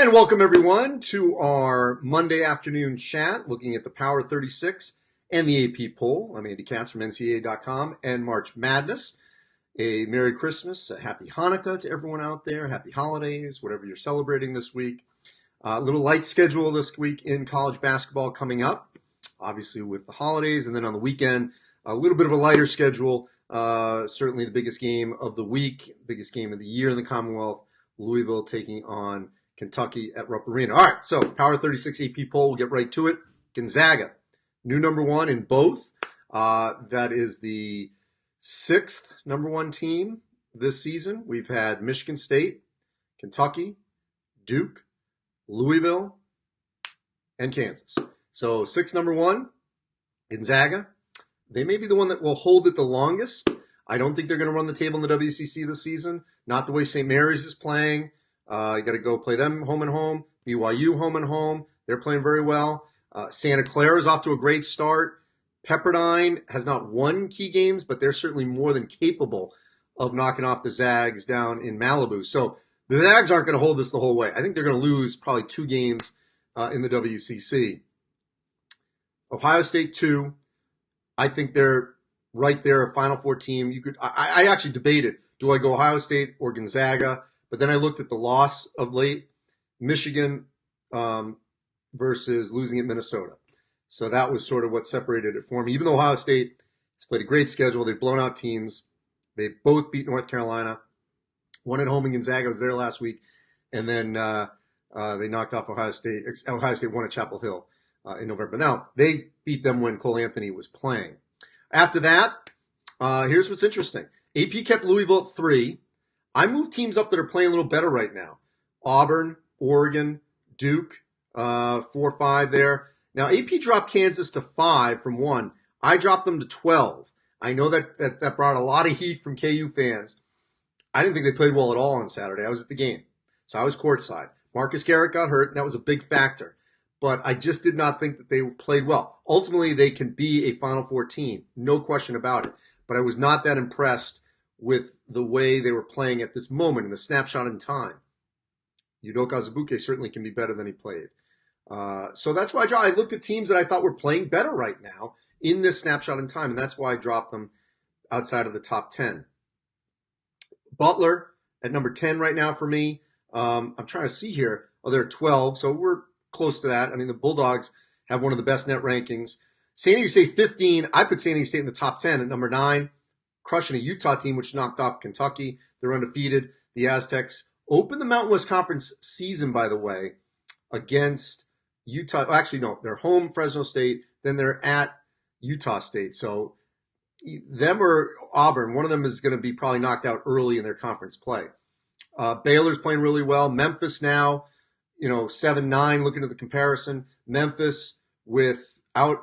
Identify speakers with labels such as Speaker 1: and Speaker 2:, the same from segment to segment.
Speaker 1: And welcome everyone to our Monday afternoon chat looking at the Power 36 and the AP poll. I'm Andy Katz from NCAA.com and March Madness. A Merry Christmas, a Happy Hanukkah to everyone out there, Happy Holidays, whatever you're celebrating this week. A little light schedule this week in college basketball coming up, obviously with the holidays, and then on the weekend, a little bit of a lighter schedule. Certainly the biggest game of the week, biggest game of the year in the Commonwealth, Louisville taking on Kentucky at Rupp Arena. All right, so Power 36 AP poll, we'll get right to it. Gonzaga, new number one in both. That is the sixth number one team this season. We've had Michigan State, Kentucky, Duke, Louisville, and Kansas. So six number one, Gonzaga. They may be the one that will hold it the longest. I don't think they're going to run the table in the WCC this season. Not the way St. Mary's is playing. You got to go play them home and home. BYU home and home. They're playing very well. Santa Clara is off to a great start. Pepperdine has not won key games, but they're certainly more than capable of knocking off the Zags down in Malibu. So the Zags aren't going to hold this the whole way. I think they're going to lose probably two games in the WCC. Ohio State 2. I think they're right there, a Final Four team. I actually debated, do I go Ohio State or Gonzaga? But then I looked at the loss of late, Michigan versus losing at Minnesota. So that was sort of what separated it for me. Even though Ohio State has played a great schedule, they've blown out teams. They both beat North Carolina. One at home in Gonzaga was there last week. And then they knocked off Ohio State. Ohio State won at Chapel Hill in November. Now, they beat them when Cole Anthony was playing. After that, here's what's interesting. AP kept Louisville at 3. I moved teams up that are playing a little better right now. Auburn, Oregon, Duke, 4-5 there. Now, AP dropped Kansas to 5 from 1. I dropped them to 12. I know that brought a lot of heat from KU fans. I didn't think they played well at all on Saturday. I was at the game, so I was courtside. Marcus Garrett got hurt, and that was a big factor. But I just did not think that they played well. Ultimately, they can be a Final Four team, no question about it. But I was not that impressed with the way they were playing at this moment in the snapshot in time. Udoka Azubuike certainly can be better than he played. So that's why I looked at teams that I thought were playing better right now in this snapshot in time, and that's why I dropped them outside of the top 10. Butler at number 10 right now for me. I'm trying to see here. Oh, they're 12, so we're close to that. I mean, the Bulldogs have one of the best net rankings. San Diego State 15. I put San Diego State in the top 10 at number 9. Crushing a Utah team, which knocked off Kentucky. They're undefeated. The Aztecs opened the Mountain West Conference season, by the way, against Utah. Oh, actually, no. They're home Fresno State. Then they're at Utah State. So them or Auburn, one of them is going to be probably knocked out early in their conference play. Baylor's playing really well. Memphis now, 7-9, looking at the comparison. Memphis without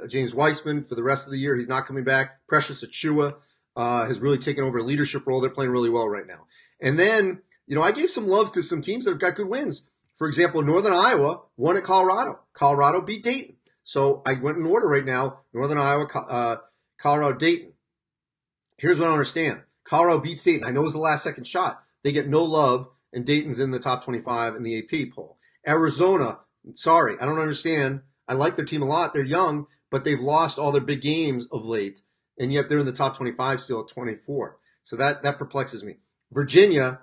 Speaker 1: James Weissman for the rest of the year. He's not coming back. Precious Achiuwa has really taken over a leadership role. They're playing really well right now. And then, I gave some love to some teams that have got good wins. For example, Northern Iowa won at Colorado. Colorado beat Dayton. So I went in order right now. Northern Iowa, Colorado, Dayton. Here's what I don't understand. Colorado beats Dayton. I know it was the last second shot. They get no love, and Dayton's in the top 25 in the AP poll. Arizona, sorry, I don't understand. I like their team a lot. They're young, but they've lost all their big games of late, and yet they're in the top 25 still at 24. So that perplexes me. Virginia,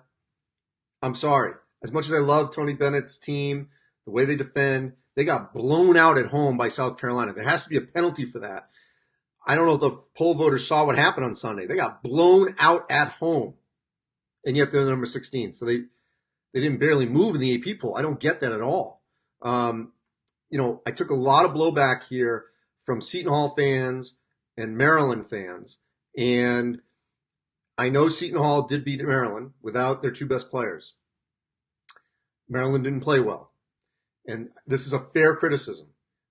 Speaker 1: I'm sorry. As much as I love Tony Bennett's team, the way they defend, they got blown out at home by South Carolina. There has to be a penalty for that. I don't know if the poll voters saw what happened on Sunday. They got blown out at home, and yet they're number 16. So they didn't barely move in the AP poll. I don't get that at all. I took a lot of blowback here from Seton Hall fans and Maryland fans, and I know Seton Hall did beat Maryland without their two best players. Maryland didn't play well, and this is a fair criticism,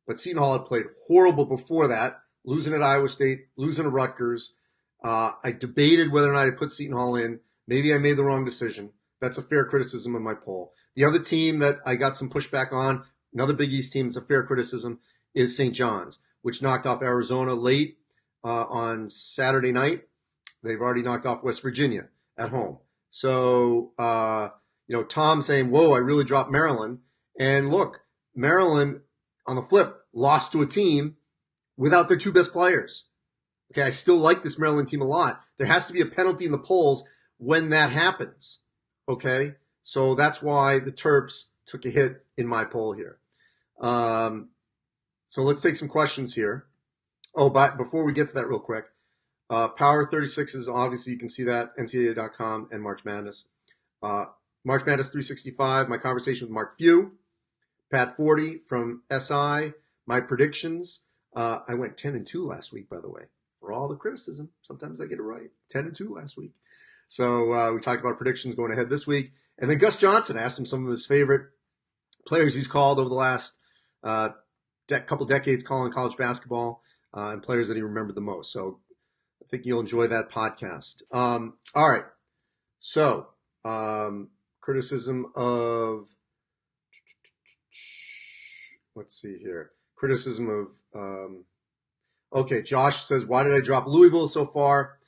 Speaker 1: but Seton Hall had played horrible before that, losing at Iowa State, losing to Rutgers. I debated whether or not I put Seton Hall in. Maybe I made the wrong decision. That's a fair criticism in my poll. The other team that I got some pushback on, another Big East team, it's a fair criticism, is St. John's, which knocked off Arizona late on Saturday night. They've already knocked off West Virginia at home. So, Tom saying, whoa, I really dropped Maryland. And look, Maryland, on the flip, lost to a team without their two best players. Okay, I still like this Maryland team a lot. There has to be a penalty in the polls when that happens. Okay, so that's why the Terps took a hit in my poll here. So let's take some questions here. Oh, but before we get to that real quick, Power 36 is obviously, you can see that, NCAA.com and March Madness. March Madness 365, my conversation with Mark Few, Pat 40 from SI, my predictions. I went 10-2 last week, by the way, for all the criticism. Sometimes I get it right. 10-2 last week. So we talked about predictions going ahead this week. And then Gus Johnson, asked him some of his favorite players he's called over the last couple decades calling college basketball, and players that he remembered the most. So I think you'll enjoy that podcast. All right. So criticism of, let's see here. Criticism of, okay, Josh says, why did I drop Louisville so far?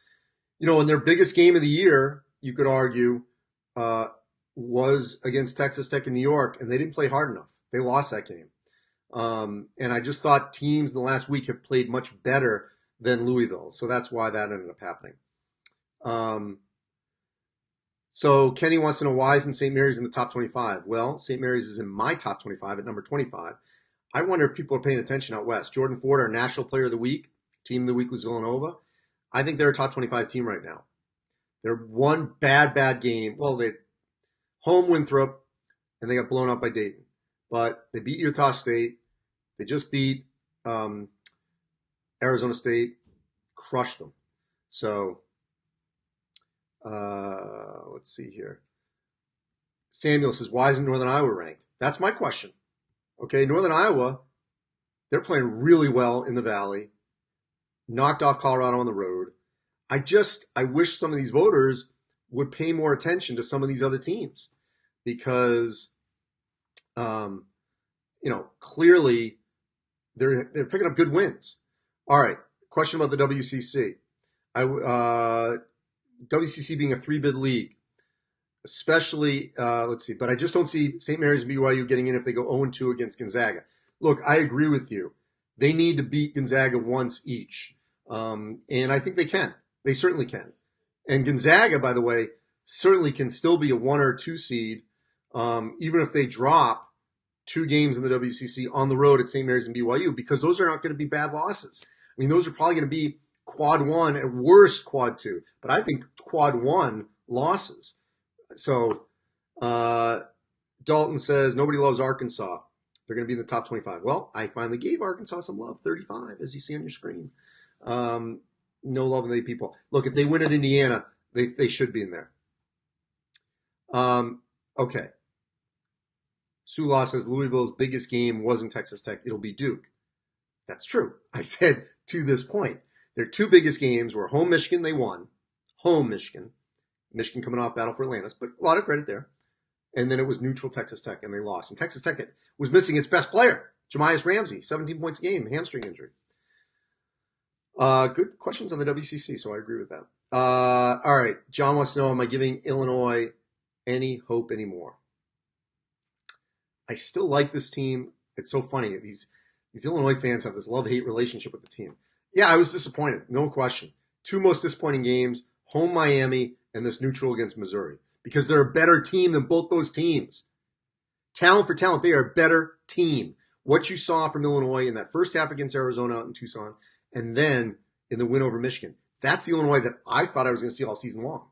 Speaker 1: In their biggest game of the year, you could argue, was against Texas Tech in New York, and they didn't play hard enough. They lost that game. And I just thought teams in the last week have played much better than Louisville. So that's why that ended up happening. So Kenny wants to know, why isn't St. Mary's in the top 25? Well, St. Mary's is in my top 25 at number 25. I wonder if people are paying attention out west. Jordan Ford, our National Player of the Week. Team of the Week was Villanova. I think they're a top 25 team right now. They're one bad game. Well, they home Winthrop, and they got blown up by Dayton. But they beat Utah State. They just beat Arizona State, crushed them. So let's see here. Samuel says, why isn't Northern Iowa ranked? That's my question. Okay, Northern Iowa, they're playing really well in the Valley, knocked off Colorado on the road. I wish some of these voters would pay more attention to some of these other teams because, clearly they're picking up good wins. All right, question about the WCC. WCC being a 3-bid league, especially, let's see, but I just don't see St. Mary's and BYU getting in if they go 0-2 against Gonzaga. Look, I agree with you. They need to beat Gonzaga once each. And I think they can. They certainly can. And Gonzaga, by the way, certainly can still be a 1 or 2 seed, even if they drop 2 games in the WCC on the road at St. Mary's and BYU, because those are not going to be bad losses. I mean, those are probably going to be quad 1, at worst quad 2, but I think quad 1 losses. So Dalton says, nobody loves Arkansas. They're going to be in the top 25. Well, I finally gave Arkansas some love, 35, as you see on your screen. No love in the people. Look, if they win at Indiana, they should be in there. Okay. Sula says Louisville's biggest game wasn't Texas Tech. It'll be Duke. That's true. I said to this point. Their 2 biggest games were home Michigan, they won. Home Michigan. Michigan coming off Battle for Atlantis, but a lot of credit there. And then it was neutral Texas Tech, and they lost. And Texas Tech was missing its best player, Jamias Ramsey, 17 points a game, hamstring injury. Good questions on the WCC, so I agree with that. All right, John wants to know, am I giving Illinois any hope anymore? I still like this team. It's so funny. These Illinois fans have this love-hate relationship with the team. Yeah, I was disappointed, no question. 2 most disappointing games, home Miami and this neutral against Missouri, because they're a better team than both those teams. Talent for talent, they are a better team. What you saw from Illinois in that first half against Arizona out in Tucson, and then in the win over Michigan, that's the Illinois that I thought I was going to see all season long.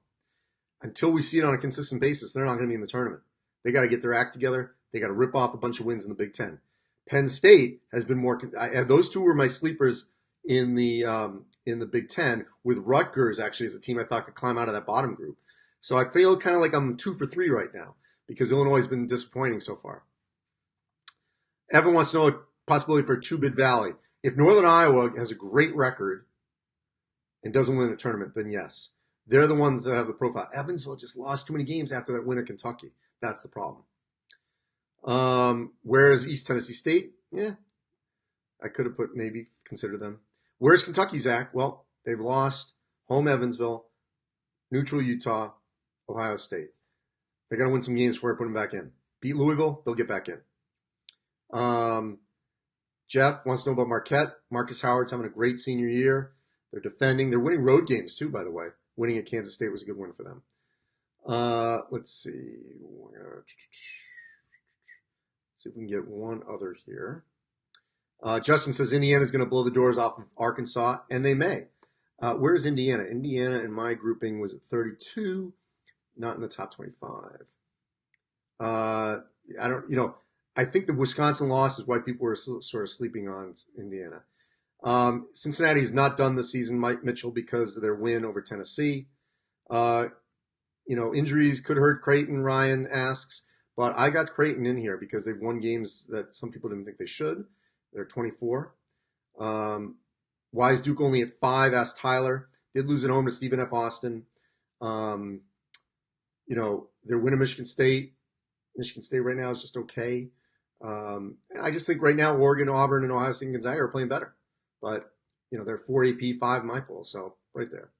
Speaker 1: Until we see it on a consistent basis, they're not going to be in the tournament. They got to get their act together. They got to rip off a bunch of wins in the Big Ten. Penn State has been more. Those 2 were my sleepers in the Big Ten, with Rutgers actually as a team I thought could climb out of that bottom group. So I feel kind of like I'm 2 for 3 right now because Illinois has been disappointing so far. Evan wants to know a possibility for a 2-bid Valley. If Northern Iowa has a great record and doesn't win the tournament, then yes. They're the ones that have the profile. Evansville just lost too many games after that win at Kentucky. That's the problem. Whereas East Tennessee State, yeah, I could have maybe consider them. Where's Kentucky, Zach? Well, they've lost home Evansville, neutral Utah, Ohio State. They got to win some games before I put them back in. Beat Louisville, they'll get back in. Jeff wants to know about Marquette. Marcus Howard's having a great senior year. They're defending. They're winning road games too, by the way. Winning at Kansas State was a good win for them. Let's see. Let's see if we can get one other here. Justin says Indiana's going to blow the doors off of Arkansas, and they may. Where is Indiana? Indiana in my grouping was at 32, not in the top 25. I think the Wisconsin loss is why people were sort of sleeping on Indiana. Cincinnati has not done the season, Mike Mitchell, because of their win over Tennessee. Injuries could hurt Creighton, Ryan asks, but I got Creighton in here because they've won games that some people didn't think they should. They're 24. Why is Duke only at 5? Asked Tyler. Did lose at home to Stephen F. Austin. Their win at Michigan State. Michigan State right now is just okay. And I just think right now Oregon, Auburn, and Ohio State and Gonzaga are playing better. But, they're 4 AP, 5 Michael, so right there.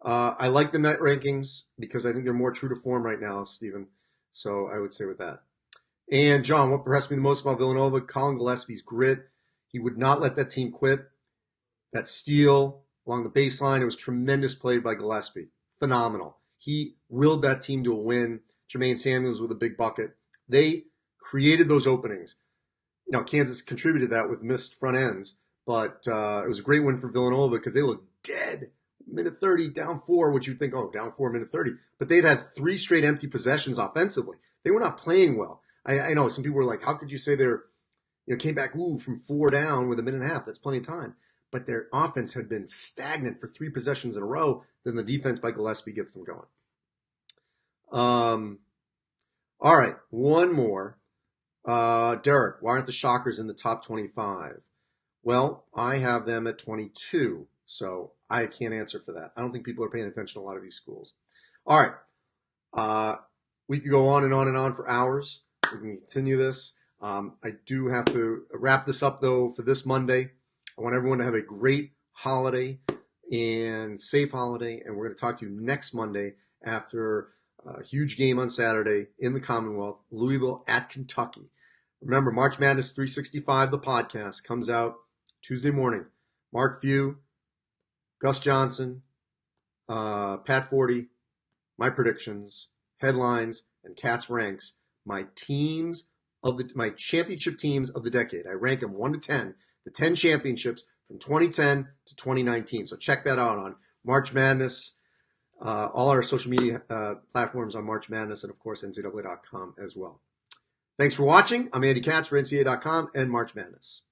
Speaker 1: I like the net rankings because I think they're more true to form right now, Stephen. So I would say with that. And John, what impressed me the most about Villanova? Colin Gillespie's grit. He would not let that team quit. That steal along the baseline, it was tremendous play by Gillespie. Phenomenal. He willed that team to a win. Jermaine Samuels with a big bucket. They created those openings. Kansas contributed that with missed front ends, but it was a great win for Villanova because they looked dead. Minute 30, down 4, which you'd think, down 4, minute 30. But they'd had 3 straight empty possessions offensively. They were not playing well. I know some people were like, how could you say they're, came back from 4 down with a minute and a half? That's plenty of time. But their offense had been stagnant for 3 possessions in a row. Then the defense by Gillespie gets them going. All right, one more. Derek, why aren't the Shockers in the top 25? Well, I have them at 22, so I can't answer for that. I don't think people are paying attention to a lot of these schools. All right, we could go on and on and on for hours. We can continue this. I do have to wrap this up, though, for this Monday. I want everyone to have a great holiday and safe holiday, and we're going to talk to you next Monday after a huge game on Saturday in the Commonwealth, Louisville at Kentucky. Remember, March Madness 365, the podcast, comes out Tuesday morning. Mark Few, Gus Johnson, Pat Forty, my predictions, headlines, and Cats ranks, my championship teams of the decade. I rank them 1 to 10, the 10 championships from 2010 to 2019. So check that out on March Madness. All our social media platforms on March Madness, and of course NCAA.com as well. Thanks for watching. I'm Andy Katz for NCAA.com and March Madness.